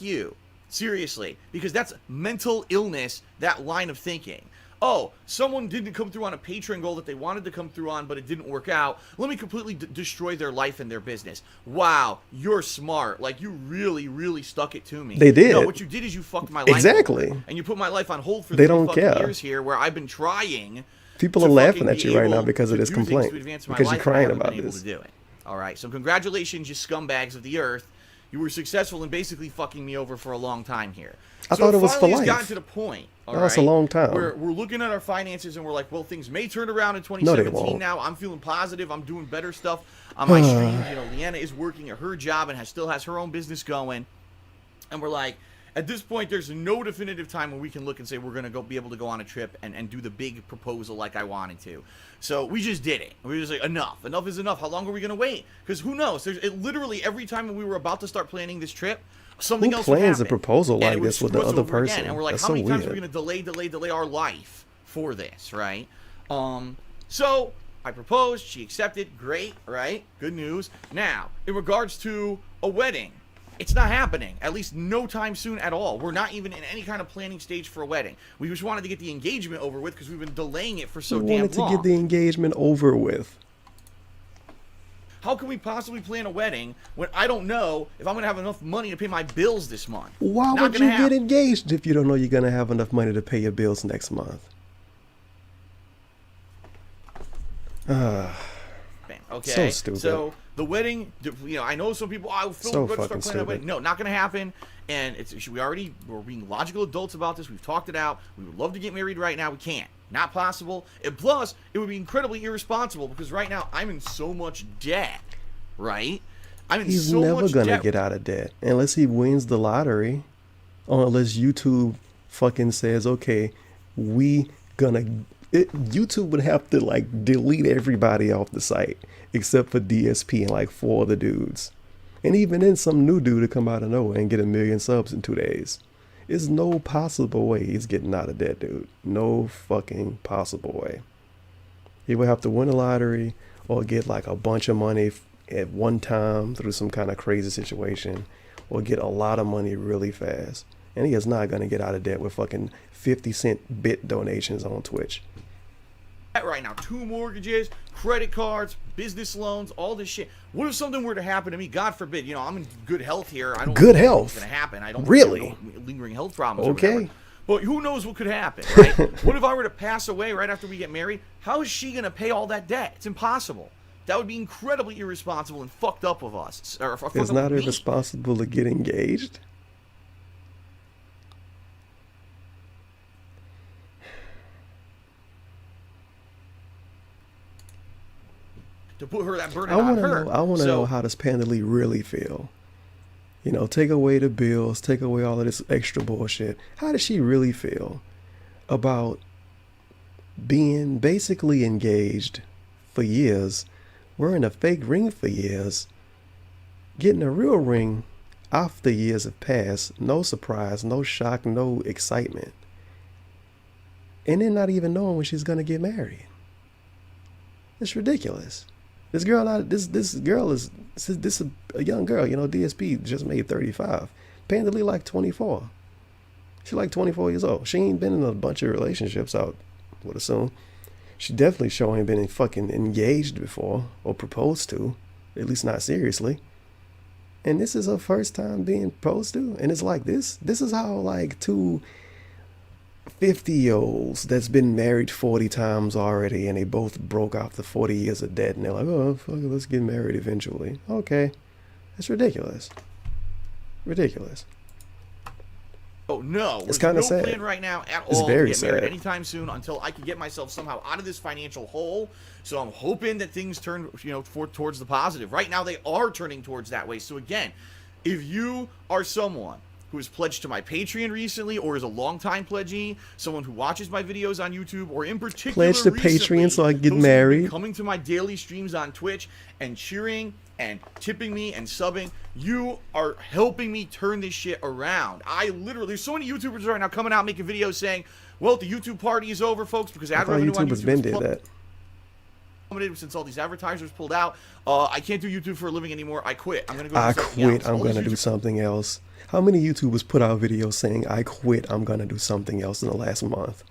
you. Seriously, because that's mental illness, that line of thinking. Oh, someone didn't come through on a Patreon goal that they wanted to come through on, but it didn't work out. Let me completely destroy their life and their business. Wow, you're smart. Like, you really, really stuck it to me. They did. No, what you did is you fucked my life Exactly. over, and you put my life on hold for They 3 don't fucking care. years here where I've been trying. People are laughing at you right now because of this complaint. Because you're crying about this. To do it. All right, so congratulations, you scumbags of the earth. You were successful in basically fucking me over for a long time here. I thought it was for life. It's gotten to the point. That's a long time. We're looking at our finances and we're like, well, things may turn around in No, they 2017 won't. now. I'm feeling positive. I'm doing better stuff on my streams. Leanna is working at her job and still has her own business going. And we're like, at this point, there's no definitive time when we can look and say we're going to be able to go on a trip and do the big proposal like I wanted to. So we just did it. We were just like, enough. Enough is enough. How long are we going to wait? Because who knows? Literally every time when we were about to start planning this trip, something else would happen. Who plans a proposal like this with the other person? Again. And we're like, That's how many so times are weird. we going to delay our life for this, right? So I proposed. She accepted. Great, right? Good news. Now, in regards to a wedding, it's not happening, at least no time soon at all. We're not even in any kind of planning stage for a wedding. We just wanted to get the engagement over with because we've been delaying it for so damn long. We wanted to get the engagement over with. How can we possibly plan a wedding when I don't know if I'm going to have enough money to pay my bills this month? Why would you get engaged if you don't know you're going to have enough money to pay your bills next month? Okay. So stupid. So the wedding, I know some people, Phil, we're going to start planning a wedding. No, not going to happen. And we're being logical adults about this. We've talked it out. We would love to get married right now. We can't. Not possible. And plus, it would be incredibly irresponsible because right now I'm in so much debt, right? He's never going to get out of debt unless he wins the lottery or unless YouTube fucking says, okay, YouTube would have to like delete everybody off the site except for DSP and like 4 other dudes. And even then some new dude to come out of nowhere and get 1 million subs in 2 days. There's no possible way he's getting out of debt, dude. No fucking possible way. He would have to win a lottery or get like a bunch of money at one time through some kind of crazy situation or get a lot of money really fast. And he is not going to get out of debt with fucking 50-cent bit donations on Twitch. Right now, 2 mortgages, credit cards, business loans, all this shit. What if something were to happen to me? God forbid. I'm in good health here. I don't. Good health. What's going to happen? I don't really have no lingering health problems. Okay. But who knows what could happen, right? What if I were to pass away right after we get married? How is she going to pay all that debt? It's impossible. That would be incredibly irresponsible and fucked up of us. It's not irresponsible to get engaged. To put her that burden on her. I want to know how does Pandalee really feel. You know, take away the bills, take away all of this extra bullshit. How does she really feel about being basically engaged for years, wearing a fake ring for years, getting a real ring after years have passed, no surprise, no shock, no excitement, and then not even knowing when she's gonna get married? It's ridiculous. This girl is a young girl. You know, DSP just made 35. Pandalee like 24. She like 24 years old. She ain't been in a bunch of relationships, I would assume. She definitely sure ain't been fucking engaged before or proposed to, at least not seriously. And this is her first time being proposed to, and it's like this. This is how like two 50-year-olds that's been married 40 times already, and they both broke off the 40 years of debt, and they're like, oh, fuck it, let's get married eventually. Okay. That's ridiculous. Ridiculous. Oh, no. It's kind of no sad. Plan right now at all It's very to get married sad. anytime soon until I can get myself somehow out of this financial hole. So I'm hoping that things turn, towards the positive. Right now, they are turning towards that way. So again, if you are someone who has pledged to my Patreon recently, or is a longtime pledgee, someone who watches my videos on YouTube, or in particular Pledge to recently, Patreon so I can get those who have been married. coming to my daily streams on Twitch and cheering and tipping me and subbing, you are helping me turn this shit around. There's so many YouTubers right now coming out making videos saying, well, the YouTube party is over, folks, because ad revenue on YouTube been did that. Since all these advertisers pulled out. I can't do YouTube for a living anymore. I quit. I'm gonna go. I quit. I'm gonna do something else. How many YouTubers put out videos saying I quit? I'm gonna do something else in the last month?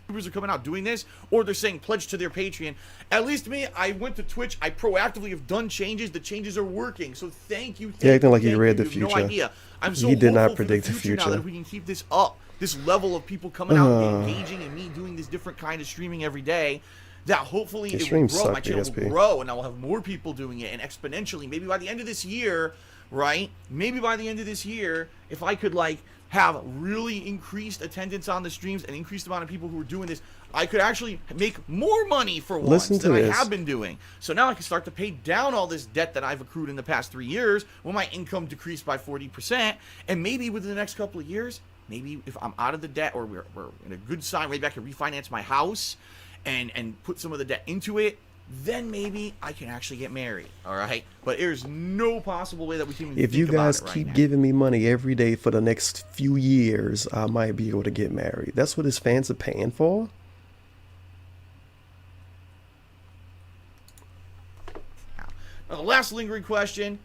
YouTubers are coming out doing this, or they're saying pledge to their Patreon. At least me, I went to Twitch. I proactively have done changes. The changes are working. So thank you. You're acting like you read the future. No idea. I'm so He did not hopeful predict for the future. now that if we can keep this up, this level of people coming out and engaging, and me doing this different kind of streaming every day, that hopefully it will grow. My channel will grow, and I will have more people doing it, and exponentially, maybe by the end of this year, right? Maybe by the end of this year, if I could like have really increased attendance on the streams and increased amount of people who are doing this, I could actually make more money for once than I have been doing. So now I can start to pay down all this debt that I've accrued in the past 3 years when my income decreased by 40%. And maybe within the next couple of years, maybe if I'm out of the debt, or we're in a good sign, maybe I can refinance my house and put some of the debt into it, then maybe I can actually get married, all right? But there's no possible way that we can even If you guys keep giving me money every day for the next few years, I might be able to get married. That's what his fans are paying for? Now, the last lingering question,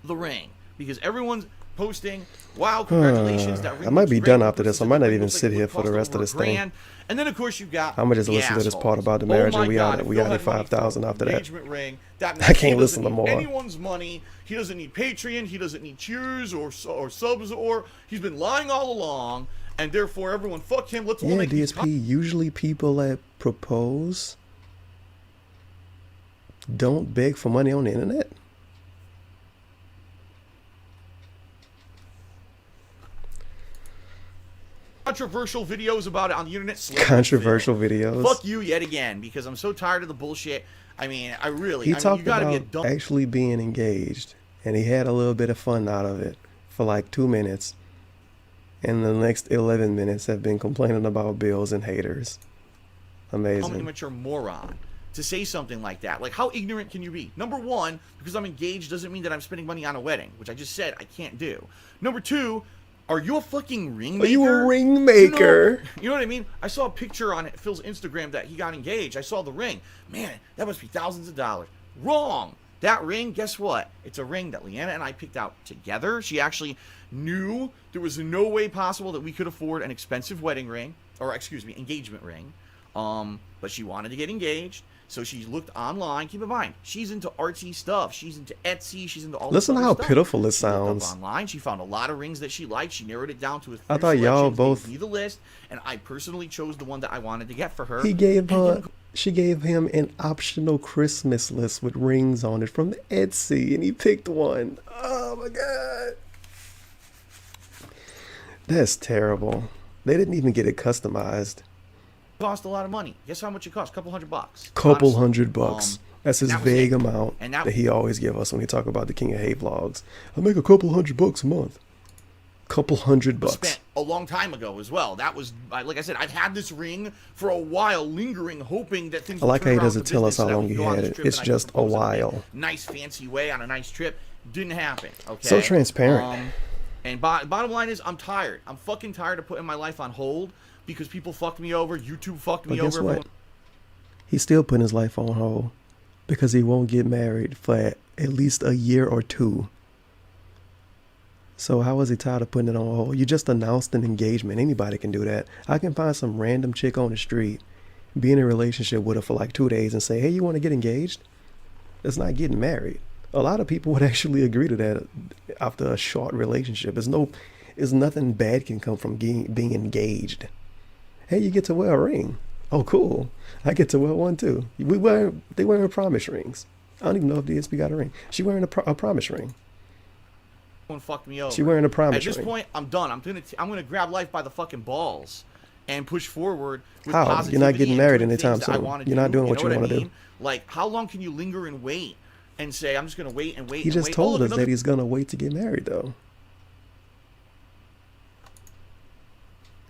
the ring. Because everyone's posting, wow, congratulations. That ring I might be looks done great. after this. I might not even sit here for the rest of this thing. And then, of course, you've got I'm gonna just listen to this part about the marriage, and we got it 5,000 after that. Ring, that I can't listen to more. Anyone's money. He doesn't need Patreon. He doesn't need cheers or subs, or he's been lying all along, and therefore everyone fuck him. Let's all make DSP. Usually, people that propose don't beg for money on the internet. Controversial videos about it on the internet. Controversial videos. Fuck you yet again, because I'm so tired of the bullshit. I mean, He talked about actually being engaged, and he had a little bit of fun out of it for like 2 minutes, and the next 11 minutes have been complaining about bills and haters. Amazing. I'm an immature moron to say something like that. Like, how ignorant can you be? Number one, because I'm engaged doesn't mean that I'm spending money on a wedding, which I just said I can't do. Number two, are you a fucking ring maker? Are you a ring maker? You know what I mean? I saw a picture on Phil's Instagram that he got engaged. I saw the ring. Man, that must be thousands of dollars. Wrong. That ring, guess what? It's a ring that Leanna and I picked out together. She actually knew there was no way possible that we could afford an expensive wedding ring, or excuse me, engagement ring. But she wanted to get engaged. So she looked online. Keep in mind, she's into artsy stuff. She's into Etsy. She's into all Listen this to other how stuff. pitiful it She looked sounds. up online. She found a lot of rings that she liked. She narrowed it down to a few I thought y'all both. gave me the list, and I personally chose the one that I wanted to get for her. He gave her. She gave him an optional Christmas list with rings on it from Etsy, and he picked one. Oh my god, that's terrible. They didn't even get it customized. Cost a lot of money. Guess how much it cost? Couple $100. Couple Honestly. $100. That's his that was vague it. amount And that that- he always give us when he talk about the King of Hate vlogs. I make a couple $100 a month. Couple $100. Spent a long time ago as well. That was, like I said, I've had this ring for a while, lingering, hoping that things. I like would how he turn around doesn't for tell us business, how that long we he could go on had this it. trip It's and I could just a propose in while. nice, fancy way on a nice trip. Didn't happen. Okay. So transparent. And bottom line is, I'm tired. I'm fucking tired of putting my life on hold because people fucked me over. YouTube fucked me But guess over. what? He's still putting his life on hold because he won't get married for at least a year or two. So how is he tired of putting it on hold? You just announced an engagement. Anybody can do that. I can find some random chick on the street, be in a relationship with her for like 2 days and say, hey, you want to get engaged? It's not getting married. A lot of people would actually agree to that after a short relationship. There's nothing bad can come from being engaged. Hey, you get to wear a ring. Oh, cool. I get to wear one too. They wearing promise rings. I don't even know if DSP got a ring. She wearing a promise ring. Fucked me over. She wearing a promise At this ring. point, I'm done. I'm gonna grab life by the fucking balls and push forward with How? positivity. You're not getting and married doing anytime things that I soon. wanna You're not doing what you know wanna I do. mean? Like, how long can you linger and wait and say I'm just gonna wait and wait? He and just wait. told look, us another that he's gonna wait to get married though.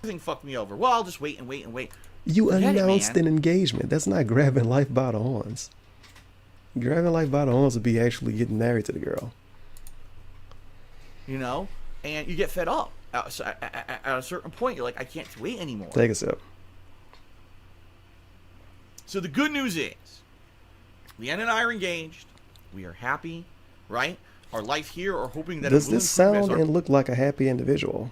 thing fucked me over. Well, I'll just wait and wait and wait. You Forget it, announced man. an engagement. That's not grabbing life by the horns. Grabbing life by the horns would be actually getting married to the girl. You know, and you get fed up. So at a certain point, you're like, I can't wait anymore. Take a sip. So the good news is, Leanna and I are engaged. We are happy, right? Our life here, or hoping that Does it will this improve as sound our and look like a happy individual?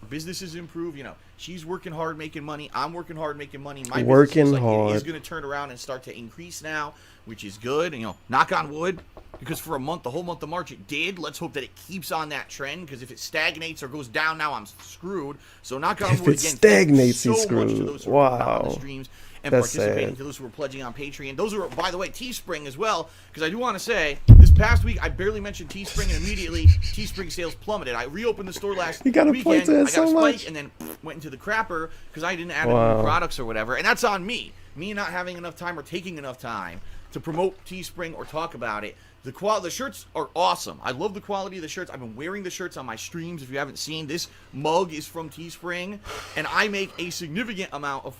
businesses improve. You know, she's working hard making money. I'm working hard making money. My Working business looks like it hard. is going to turn around and start to increase now, which is good. And, you know, knock on wood, because for a month, the whole month of March, it did. Let's hope that it keeps on that trend, because if it stagnates or goes down now, I'm screwed. So knock on If wood it again. Thank you stagnates, he's so much to screwed. those who are on the Wow. streams and That's participating, sad. to those who are pledging on Patreon. Those who are, by the way, Teespring as well, because I do want to say, this past week, I barely mentioned Teespring, and immediately Teespring sales plummeted. I reopened the store last You gotta weekend. point to it I got so a spike, much. and then went into the crapper because I didn't add Wow. any products or whatever. And that's on me. Me not having enough time or taking enough time to promote Teespring or talk about it. The shirts are awesome. I love the quality of the shirts. I've been wearing the shirts on my streams. If you haven't seen, this mug is from Teespring, and I make a significant amount of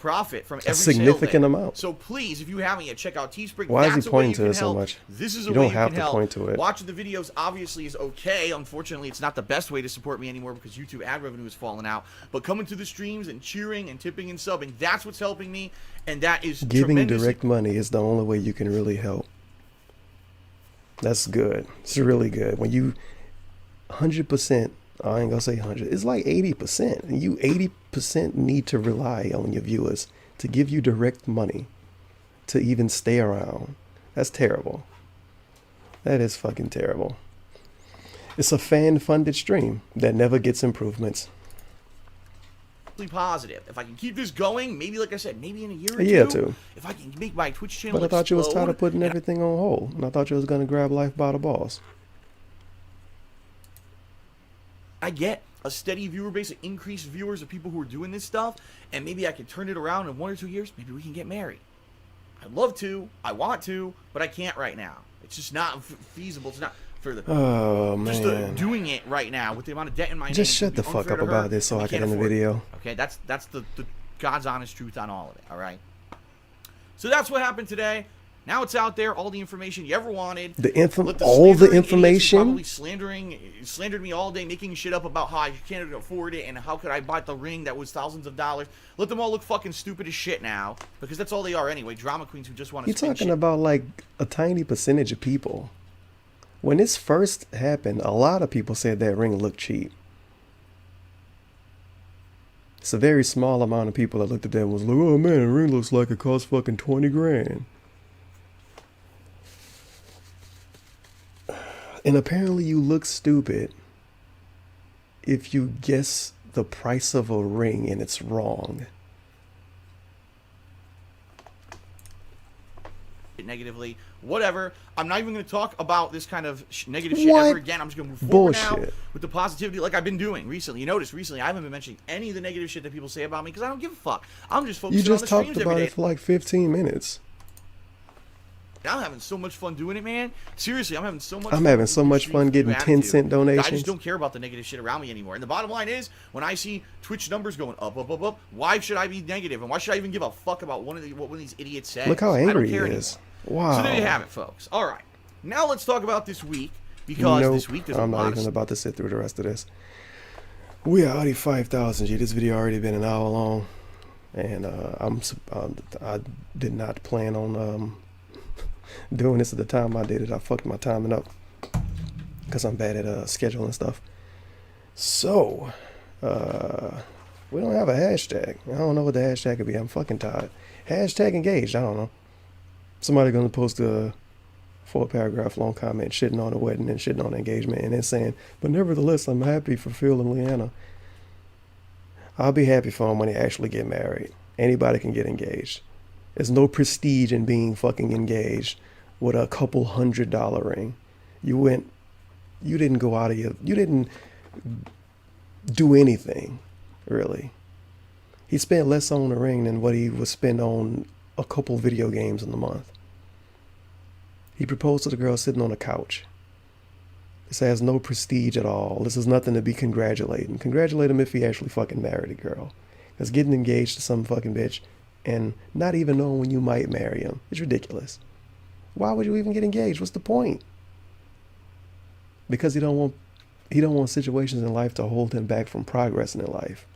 profit from every significant sale there. amount. So please, if you haven't yet, check out Teespring. Why is he That's a way pointing you to can it so help. much? This is a You way don't you have can to help. point to it. Watching the videos obviously is okay. Unfortunately, it's not the best way to support me anymore because YouTube ad revenue is falling out. But coming to the streams and cheering and tipping and subbing, that's what's helping me, and that is Giving tremendous. direct money is the only way you can really help. That's good. It's really good. When you 100%, I ain't gonna say 100, it's like 80%. And you 80% need to rely on your viewers to give you direct money to even stay around. That's terrible. That is fucking terrible. It's a fan-funded stream that never gets improvements. Positive. If I can keep this going, maybe, like I said, maybe in a year or Yeah, two, too. if I can make my Twitch channel But I thought you was tired explode, of putting and everything on hold. And I thought you was gonna grab life by the balls. I get a steady viewer base, an increased viewers of people who are doing this stuff, and maybe I can turn it around in 1 or 2 years. Maybe we can get married. I'd love to. I want to, but I can't right now. It's just not feasible. It's not for the Oh, just man. doing it right now with the amount of debt in my name. Just it shut would the be fuck unfair up to her, about this so and I we can can't end the afford it. video. Okay, that's the God's honest truth on all of it. All right. So that's what happened today. Now it's out there, all the information you ever wanted. The Let the all the slandering idiots who information. probably slandered me all day, making shit up about how I can't afford it and how could I buy the ring that was thousands of dollars. Let them all look fucking stupid as shit now, because that's all they are anyway. Drama queens who just want to. You're talking about like a tiny percentage of people. When this first happened, a lot of people said that ring looked cheap. It's a very small amount of people that looked at that and was like, oh man, a ring looks like it costs fucking 20 grand. And apparently you look stupid if you guess the price of a ring and it's wrong. Negatively, whatever. I'm not even going to talk about this kind of negative shit ever again. I'm just going to move forward now with the positivity like I've been doing recently. You notice recently I haven't been mentioning any of the negative shit that people say about me because I don't give a fuck. I'm just focusing on the streams every day. You just talked about it for like 15 minutes. I'm having so much fun doing it, man. Seriously, I'm having so much I'm having so much fun getting 10-cent donations. I just don't care about the negative shit around me anymore. And the bottom line is, when I see Twitch numbers going up, why should I be negative? And why should I even give a fuck about what one of these idiots says? Look how angry he is. Wow. So there you have it, folks. All right. Now let's talk about this week. Because this week there's I'm not even about to sit through the rest of this. We are already 5,000, G. This video already been an hour long. And I did not plan on doing this at the time I did it. I fucked my timing up because I'm bad at scheduling stuff. So we don't have a hashtag. I don't know what the hashtag could be. I'm fucking tired. Hashtag engaged. I don't know. Somebody gonna post a 4-paragraph long comment shitting on the wedding and shitting on the engagement and then saying, but nevertheless I'm happy for Phil and Leanna. I'll be happy for them when they actually get married. Anybody can get engaged. There's no prestige in being fucking engaged with a couple $100 ring. You didn't go out of you didn't do anything, really. He spent less on the ring than what he would spend on a couple video games in a month. He proposed to the girl sitting on a couch. This has no prestige at all. This is nothing to be congratulating. Congratulate him if he actually fucking married a girl. Because getting engaged to some fucking bitch and not even knowing when you might marry him is ridiculous. Why would you even get engaged? What's the point? Because he don't want situations in life to hold him back from progressing in life.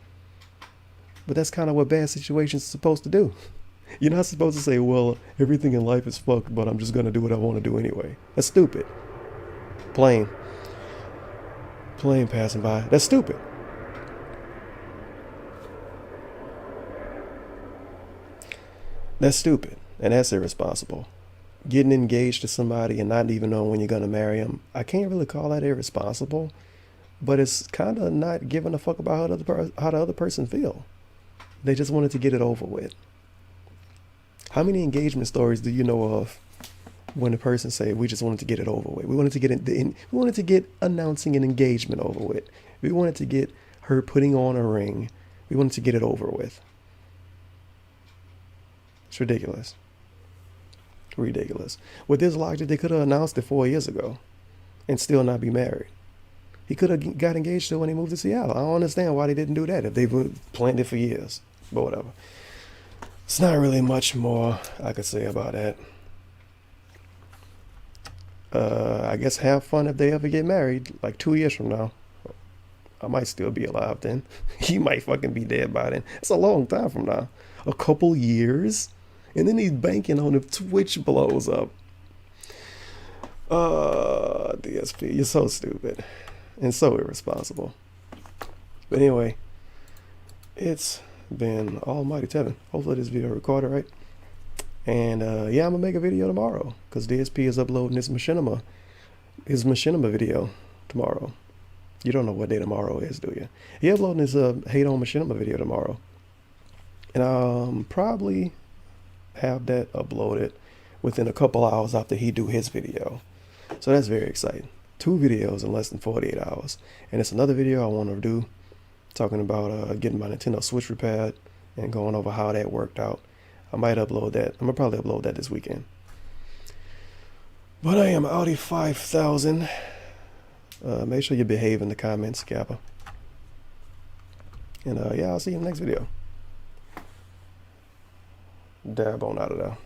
But that's kind of what bad situations are supposed to do. You're not supposed to say, well, everything in life is fucked, but I'm just going to do what I want to do anyway. That's stupid. Plane passing by. That's stupid. That's stupid. And that's irresponsible. Getting engaged to somebody and not even knowing when you're going to marry them, I can't really call that irresponsible, but it's kind of not giving a fuck about how the other person feel. They just wanted to get it over with. How many engagement stories do you know of when the person say, we just wanted to get it over with? We wanted to get announcing an engagement over with. We wanted to get her putting on a ring. We wanted to get it over with. It's ridiculous. Ridiculous. With this logic, they could have announced it 4 years ago and still not be married. He could have got engaged to when he moved to Seattle. I don't understand why they didn't do that if they've planned it for years. But whatever. It's not really much more I could say about that. I guess have fun if they ever get married, like 2 years from now. I might still be alive then. He might fucking be dead by then. It's a long time from now. A couple years. And then he's banking on if Twitch blows up. DSP, you're so stupid. And so irresponsible. But anyway, it's been almighty Tevin. Hopefully this video recorded right. And yeah, I'm gonna make a video tomorrow because DSP is uploading his machinima video tomorrow. You don't know what day tomorrow is, do you? He uploading his hate on machinima video tomorrow. And I'll probably have that uploaded within a couple hours after he do his video. So that's very exciting. 2 videos in less than 48 hours. And it's another video I want to do talking about getting my Nintendo Switch repaired and going over how that worked out. I might upload that. I'm going to probably upload that this weekend. But I am Audi 5000. Make sure you behave in the comments, Kappa. And yeah, I'll see you in the next video. Dab on out of there.